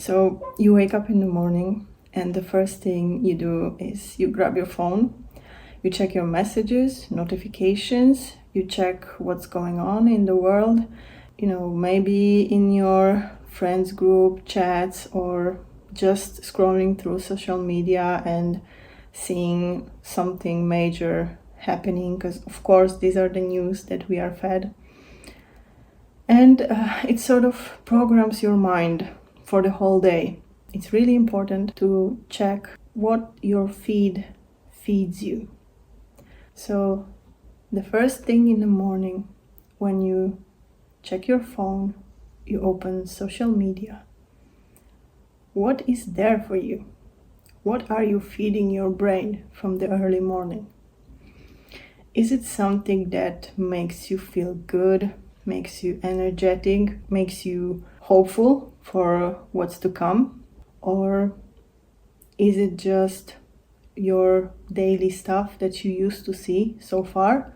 So you wake up in the morning and the first thing you do is you grab your phone, you check your messages, notifications, you check what's going on in the world, maybe in your friends group chats or just scrolling through social media and seeing something major happening, because of course these are the news that we are fed. And it sort of programs your mind for the whole day. It's really important to check what your feed feeds you. So the first thing in the morning, when you check your phone, you open social media. What is there for you? What are you feeding your brain from the early morning? Is it something that makes you feel good, makes you energetic, makes you hopeful for what's to come? Or is it just your daily stuff that you used to see so far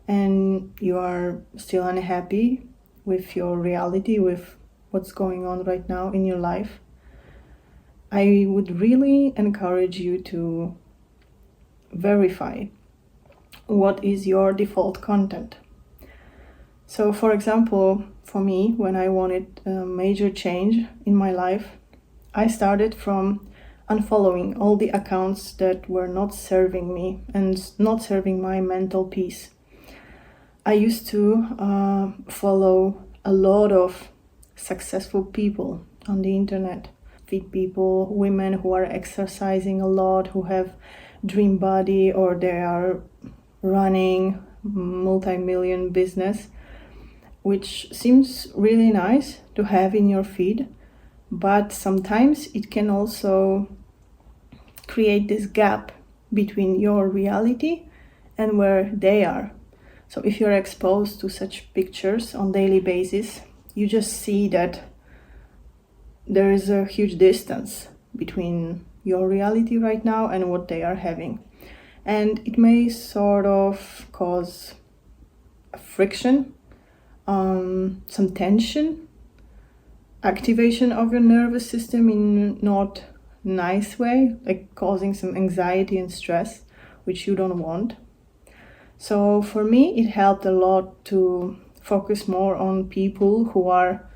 and you are still unhappy with your reality, with what's going on right now in your life? I would really encourage you to verify what is your default content. So, for example, for me, when I wanted a major change in my life, I started from unfollowing all the accounts that were not serving me and not serving my mental peace. I used to follow a lot of successful people on the internet, fit people, women who are exercising a lot, who have dream body, or they are running multi-million business, which seems really nice to have in your feed, but sometimes it can also create this gap between your reality and where they are. So if you're exposed to such pictures on daily basis, you just see that there is a huge distance between your reality right now and what they are having. And it may sort of cause a friction, some tension, activation of your nervous system in not nice way, like causing some anxiety and stress, which you don't want. So for me, it helped a lot to focus more on people who are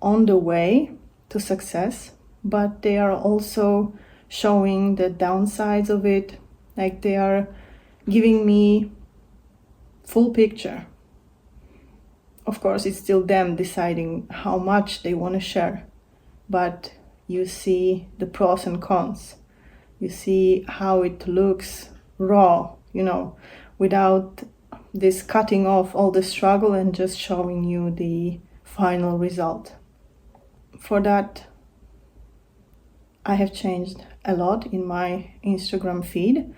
on the way to success, but they are also showing the downsides of it, like they are giving me full picture. Of course, it's still them deciding how much they want to share, but you see the pros and cons. You see how it looks raw, without this cutting off all the struggle and just showing you the final result. For that, I have changed a lot in my Instagram feed,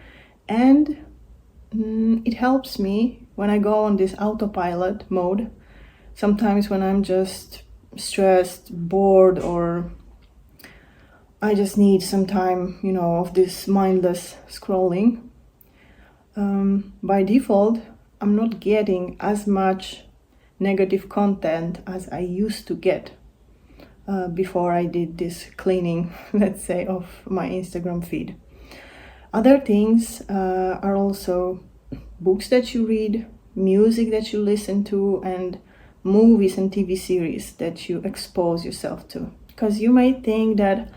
and it helps me when I go on this autopilot mode. Sometimes when I'm just stressed, bored, or I just need some time, of this mindless scrolling. By default, I'm not getting as much negative content as I used to get before I did this cleaning, let's say, of my Instagram feed. Other things are also books that you read, music that you listen to, and movies and TV series that you expose yourself to. Because you may think that,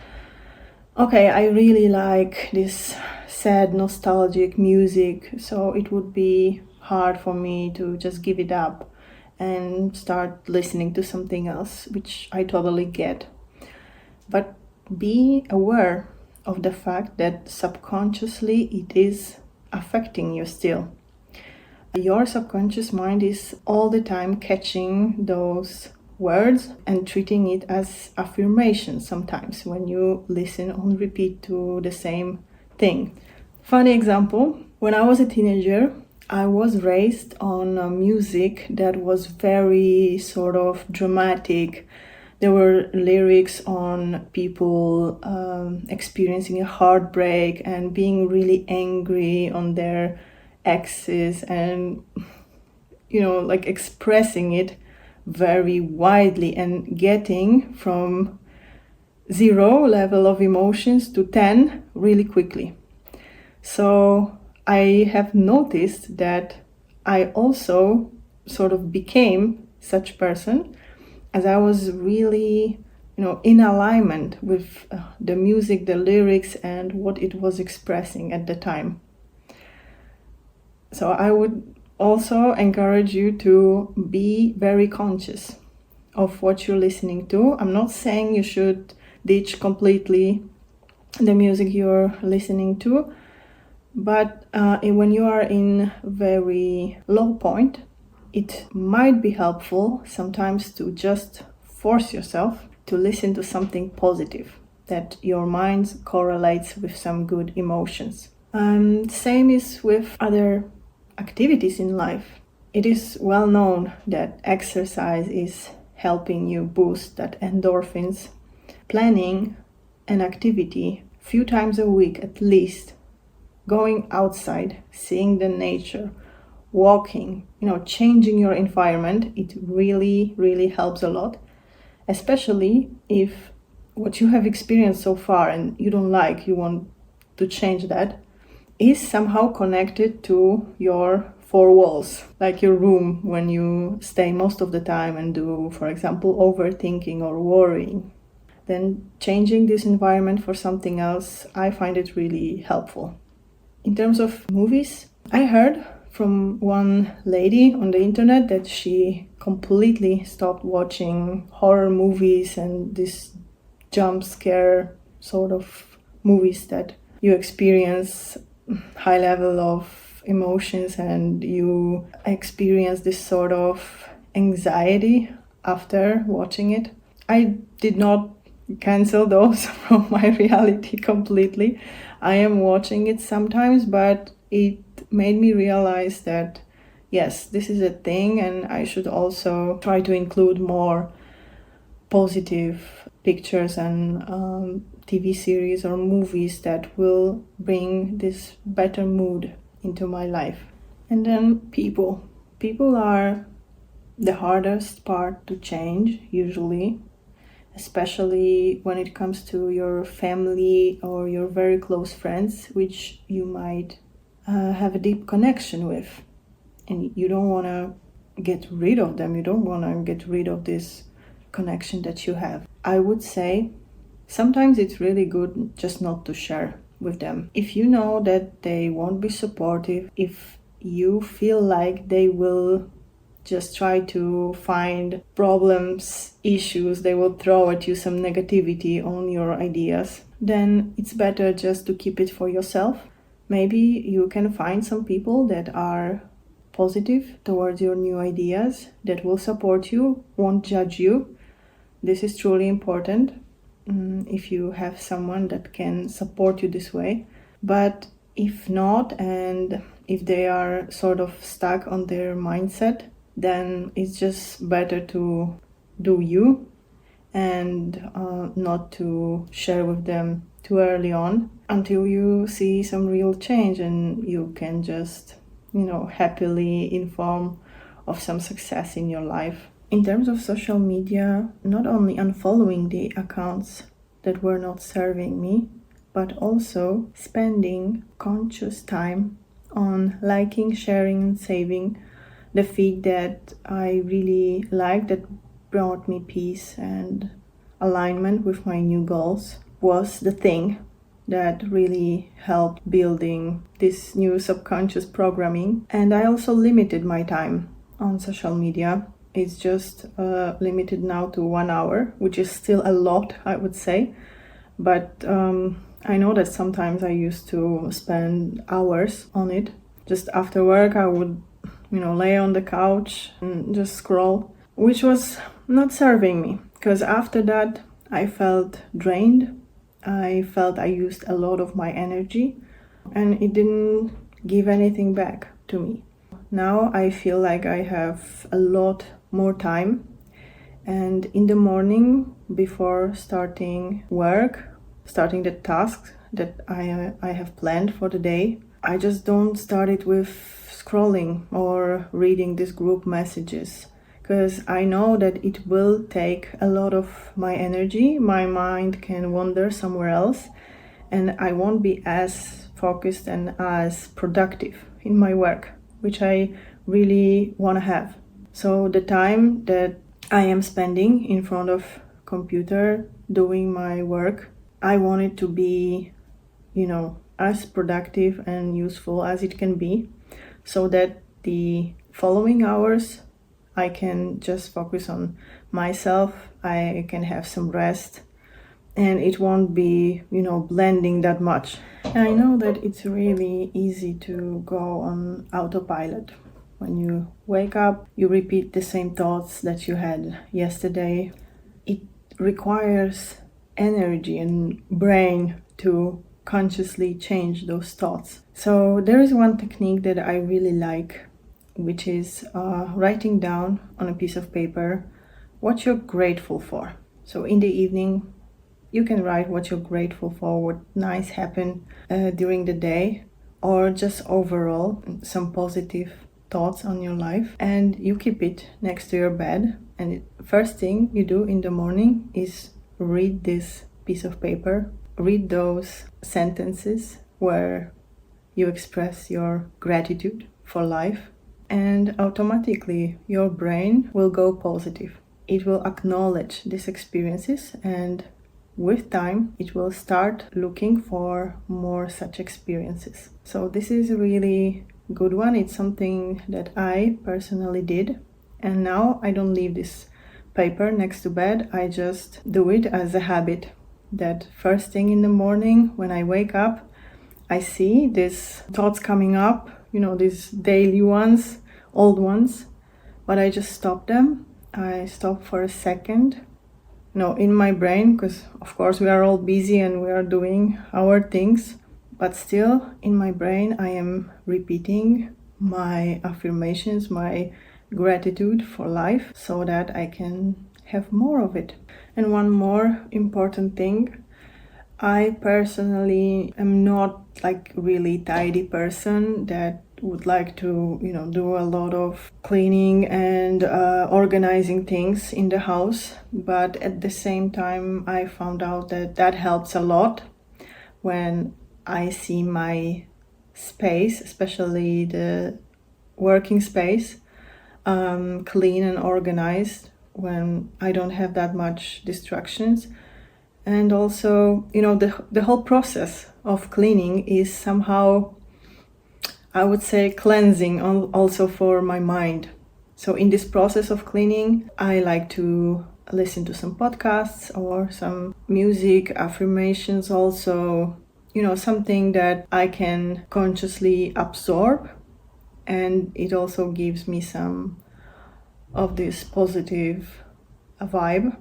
okay, I really like this sad, nostalgic music, so it would be hard for me to just give it up and start listening to something else, which I totally get. But be aware of the fact that subconsciously it is affecting you still. Your subconscious mind is all the time catching those words and treating it as affirmation sometimes when you listen on repeat to the same thing. Funny example, when I was a teenager, I was raised on music that was very sort of dramatic. There were lyrics on people experiencing a heartbreak and being really angry on their exes and, like expressing it very widely and getting from 0 level of emotions to 10 really quickly. So I have noticed that I also sort of became such person as I was really, in alignment with the music, the lyrics, and what it was expressing at the time. So I would also encourage you to be very conscious of what you're listening to. I'm not saying you should ditch completely the music you're listening to, but when you are in very low point, it might be helpful sometimes to just force yourself to listen to something positive that your mind correlates with some good emotions. Same is with other activities in life. It is well known that exercise is helping you boost that endorphins. Planning an activity few times a week at least, going outside, seeing the nature, walking, changing your environment, it really, really helps a lot, especially if what you have experienced so far and you don't like, you want to change that, is somehow connected to your four walls, like your room when you stay most of the time and do, for example, overthinking or worrying. Then changing this environment for something else, I find it really helpful. In terms of movies, I heard from one lady on the internet that she completely stopped watching horror movies and this jump scare sort of movies that you experience high level of emotions and you experience this sort of anxiety after watching it. I did not cancel those from my reality completely. I am watching it sometimes, but it made me realize that yes, this is a thing and I should also try to include more positive pictures and TV series or movies that will bring this better mood into my life. And then people. People are the hardest part to change usually, especially when it comes to your family or your very close friends, which you might have a deep connection with. And you don't want to get rid of them. You don't want to get rid of this connection that you have. I would say sometimes it's really good just not to share with them. If you know that they won't be supportive, if you feel like they will just try to find problems, issues, they will throw at you some negativity on your ideas, then it's better just to keep it for yourself. Maybe you can find some people that are positive towards your new ideas, that will support you, won't judge you. This is truly important if you have someone that can support you this way. But if not, and if they are sort of stuck on their mindset, then it's just better to do you and not to share with them too early on until you see some real change and you can just, happily inform of some success in your life. In terms of social media, not only unfollowing the accounts that were not serving me, but also spending conscious time on liking, sharing, and saving the feed that I really liked, that brought me peace and alignment with my new goals, was the thing that really helped building this new subconscious programming. And I also limited my time on social media. It's just limited now to 1 hour, which is still a lot, I would say. But I know that sometimes I used to spend hours on it. Just after work, I would, lay on the couch and just scroll, which was not serving me. Because after that, I felt drained. I felt I used a lot of my energy and it didn't give anything back to me. Now I feel like I have a lot more time, and in the morning before starting work, starting the tasks that I have planned for the day, I just don't start it with scrolling or reading these group messages, because I know that it will take a lot of my energy. My mind can wander somewhere else, and I won't be as focused and as productive in my work, which I really want to have. So the time that I am spending in front of computer doing my work, I want it to be, as productive and useful as it can be, so that the following hours I can just focus on myself, I can have some rest, and it won't be, blending that much. And I know that it's really easy to go on autopilot. When you wake up, you repeat the same thoughts that you had yesterday. It requires energy and brain to consciously change those thoughts. So there is one technique that I really like, which is writing down on a piece of paper what you're grateful for. So in the evening, you can write what you're grateful for, what nice happened during the day, or just overall some positive thoughts on your life, and you keep it next to your bed. And the first thing you do in the morning is read this piece of paper, read those sentences where you express your gratitude for life, and automatically your brain will go positive. It will acknowledge these experiences, and with time, it will start looking for more such experiences. So this is a really good one. It's something that I personally did. And now I don't leave this paper next to bed. I just do it as a habit, that first thing in the morning when I wake up, I see these thoughts coming up, these daily ones, old ones, but I just stop them. I stop for a second, in my brain, because of course we are all busy and we are doing our things, but still in my brain I am repeating my affirmations, my gratitude for life, so that I can have more of it. And one more important thing, I personally am not like really tidy person that would like to, do a lot of cleaning and organizing things in the house. But at the same time, I found out that helps a lot when I see my space, especially the working space, clean and organized, when I don't have that much distractions. And also, the whole process of cleaning is somehow, I would say, cleansing also for my mind. So in this process of cleaning, I like to listen to some podcasts or some music, affirmations also, something that I can consciously absorb. And it also gives me some of this positive vibe.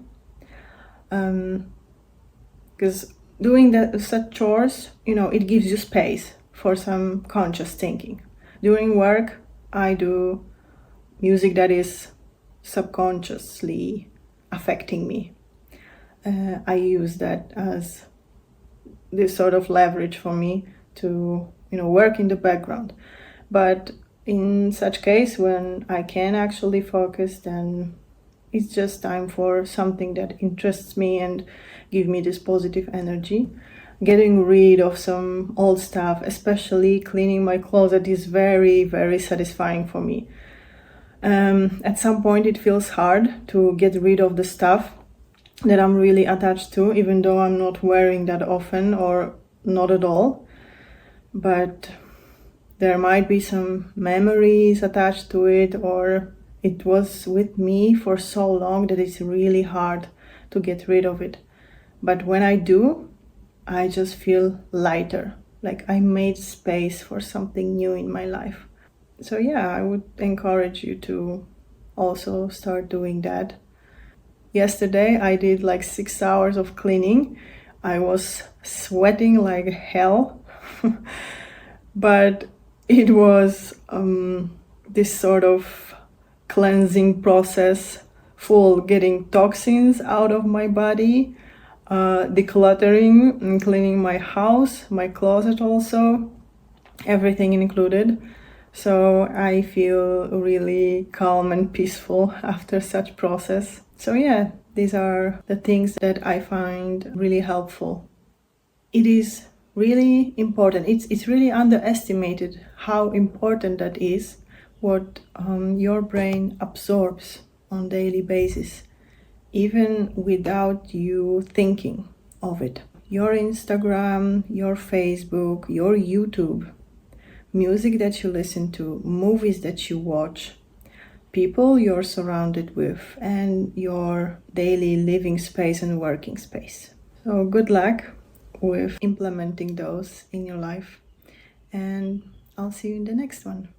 Because doing such chores, it gives you space for some conscious thinking. During work, I do music that is subconsciously affecting me. I use that as this sort of leverage for me to, work in the background. But in such case, when I can actually focus, then it's just time for something that interests me and give me this positive energy. Getting rid of some old stuff, especially cleaning my closet, is very, very satisfying for me. At some point it feels hard to get rid of the stuff that I'm really attached to, even though I'm not wearing that often or not at all. But there might be some memories attached to it, or it was with me for so long that it's really hard to get rid of it. But when I do, I just feel lighter, like I made space for something new in my life. So yeah, I would encourage you to also start doing that. Yesterday I did like 6 hours of cleaning. I was sweating like hell, but it was this sort of cleansing process, full getting toxins out of my body, decluttering and cleaning my house, my closet also, everything included. So I feel really calm and peaceful after such process. So yeah, these are the things that I find really helpful. It is really important. It's really underestimated how important that is, what your brain absorbs on daily basis, even without you thinking of it. Your Instagram, your Facebook, your YouTube, music that you listen to, movies that you watch, people you're surrounded with, and your daily living space and working space. So good luck with implementing those in your life, and I'll see you in the next one.